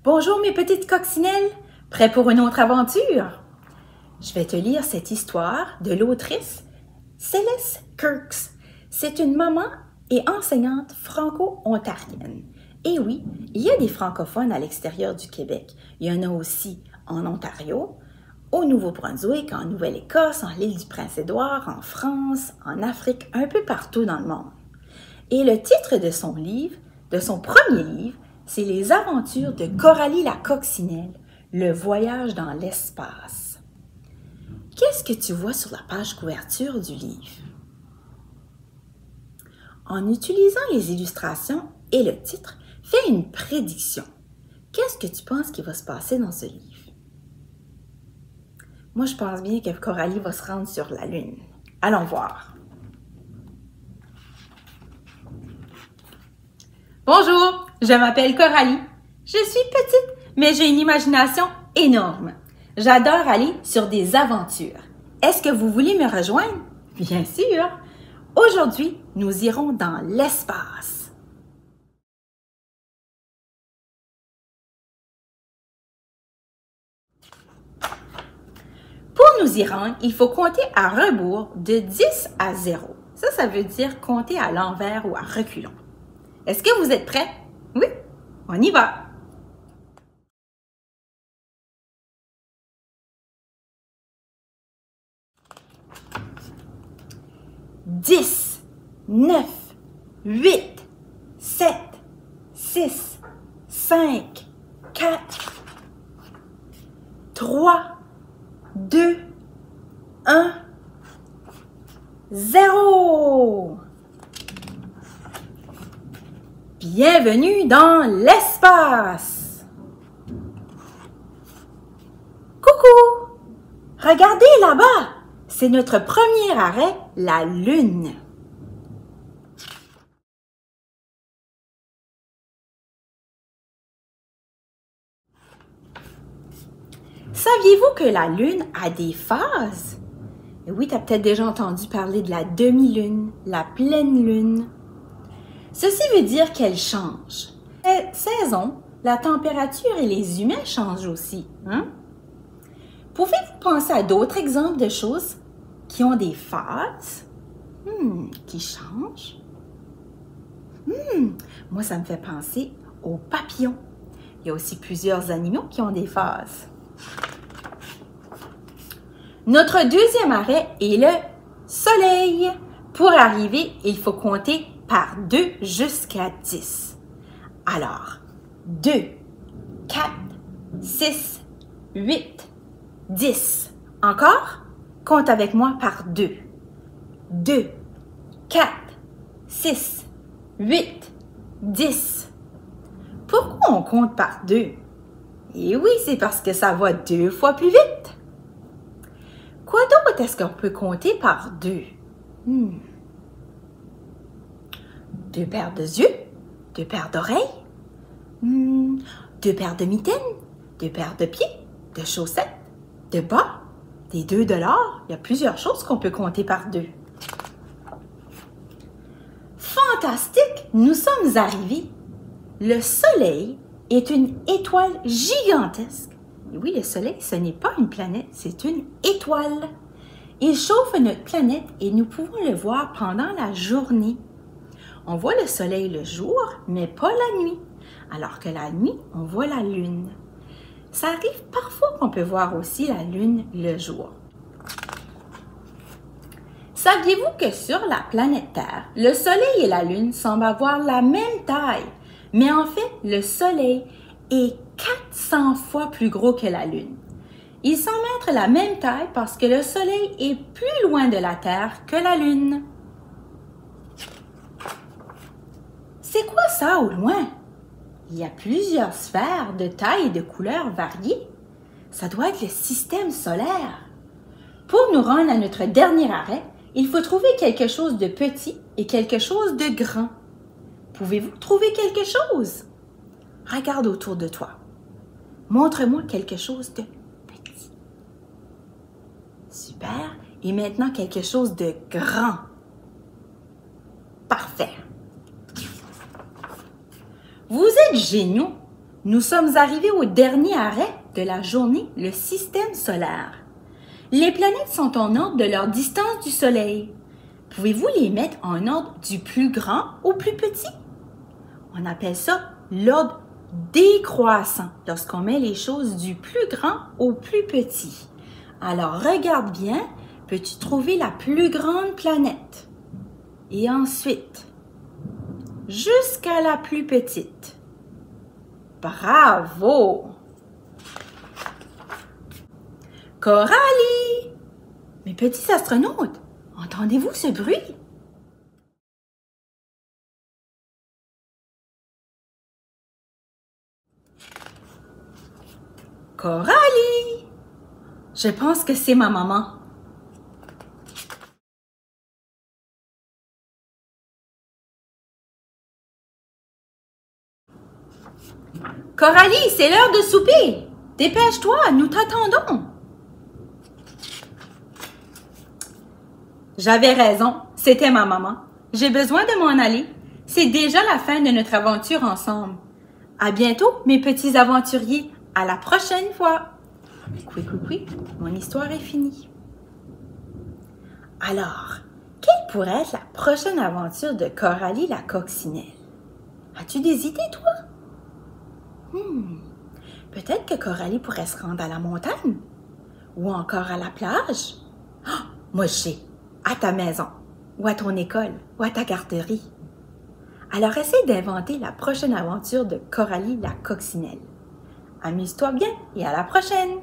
Bonjour mes petites coccinelles, prêts pour une autre aventure? Je vais te lire cette histoire de l'autrice Céleste Kirks. C'est une maman et enseignante franco-ontarienne. Et oui, il y a des francophones à l'extérieur du Québec. Il y en a aussi en Ontario, au Nouveau-Brunswick, en Nouvelle-Écosse, en l'île du Prince-Édouard, en France, en Afrique, un peu partout dans le monde. Et le titre de son livre, de son premier livre, c'est Les aventures de Coralie la coccinelle, le voyage dans l'espace. Qu'est-ce que tu vois sur la page couverture du livre? En utilisant les illustrations et le titre, fais une prédiction. Qu'est-ce que tu penses qui va se passer dans ce livre? Moi, je pense bien que Coralie va se rendre sur la Lune. Allons voir. Bonjour, je m'appelle Coralie. Je suis petite, mais j'ai une imagination énorme. J'adore aller sur des aventures. Est-ce que vous voulez me rejoindre? Bien sûr! Aujourd'hui, nous irons dans l'espace. Pour nous y rendre, il faut compter à rebours de 10 à 0. Ça veut dire compter à l'envers ou à reculons. Est-ce que vous êtes prêts? Oui, on y va! 10, 9, 8, 7, 6, 5, 4, 3, 2, 1, 0! Bienvenue dans l'espace! Coucou! Regardez là-bas! C'est notre premier arrêt, la Lune. Saviez-vous que la Lune a des phases? Et oui, tu as peut-être déjà entendu parler de la demi-lune, la pleine lune. Ceci veut dire qu'elle change. Saison, la température et les humains changent aussi. Hein? Pouvez-vous penser à d'autres exemples de choses qui ont des phases, qui changent? Moi, ça me fait penser aux papillons. Il y a aussi plusieurs animaux qui ont des phases. Notre deuxième arrêt est le soleil. Pour arriver, il faut compter par 2 jusqu'à 10. Alors, 2, 4, 6, 8, 10. Encore? Compte avec moi par 2. 2, 4, 6, 8, 10. Pourquoi on compte par 2? Eh oui, c'est parce que ça va 2 fois plus vite. Quoi d'autre est-ce qu'on peut compter par 2? 2 paires de yeux, 2 paires d'oreilles, 2 paires de mitaines, 2 paires de pieds, de chaussettes, de bas, des $2. Il y a plusieurs choses qu'on peut compter par 2. Fantastique! Nous sommes arrivés. Le Soleil est une étoile gigantesque. Et oui, le Soleil, ce n'est pas une planète, c'est une étoile. Il chauffe notre planète et nous pouvons le voir pendant la journée. On voit le Soleil le jour, mais pas la nuit. Alors que la nuit, on voit la Lune. Ça arrive parfois qu'on peut voir aussi la Lune le jour. Saviez-vous que sur la planète Terre, le Soleil et la Lune semblent avoir la même taille? Mais en fait, le Soleil est 400 fois plus gros que la Lune. Ils semblent être la même taille parce que le Soleil est plus loin de la Terre que la Lune. C'est quoi ça au loin? Il y a plusieurs sphères de taille et de couleurs variées. Ça doit être le système solaire. Pour nous rendre à notre dernier arrêt, il faut trouver quelque chose de petit et quelque chose de grand. Pouvez-vous trouver quelque chose? Regarde autour de toi. Montre-moi quelque chose de petit. Super. Et maintenant, quelque chose de grand. Parfait. Vous êtes géniaux. Nous sommes arrivés au dernier arrêt de la journée, le système solaire. Les planètes sont en ordre de leur distance du Soleil. Pouvez-vous les mettre en ordre du plus grand au plus petit? On appelle ça l'ordre décroissant lorsqu'on met les choses du plus grand au plus petit. Alors, regarde bien, peux-tu trouver la plus grande planète? Et ensuite, jusqu'à la plus petite. Bravo! Coralie! Mes petits astronautes, entendez-vous ce bruit? Coralie! Je pense que c'est ma maman. Coralie, c'est l'heure de souper! Dépêche-toi, nous t'attendons! J'avais raison, c'était ma maman. J'ai besoin de m'en aller. C'est déjà la fin de notre aventure ensemble. À bientôt, mes petits aventuriers. À la prochaine fois. Oui, mon histoire est finie. Alors, quelle pourrait être la prochaine aventure de Coralie la coccinelle? As-tu des idées, toi? Peut-être que Coralie pourrait se rendre à la montagne? Ou encore à la plage? Oh, moi, je sais. À ta maison, ou à ton école, ou à ta garderie. Alors, essaie d'inventer la prochaine aventure de Coralie la coccinelle. Amuse-toi bien et à la prochaine!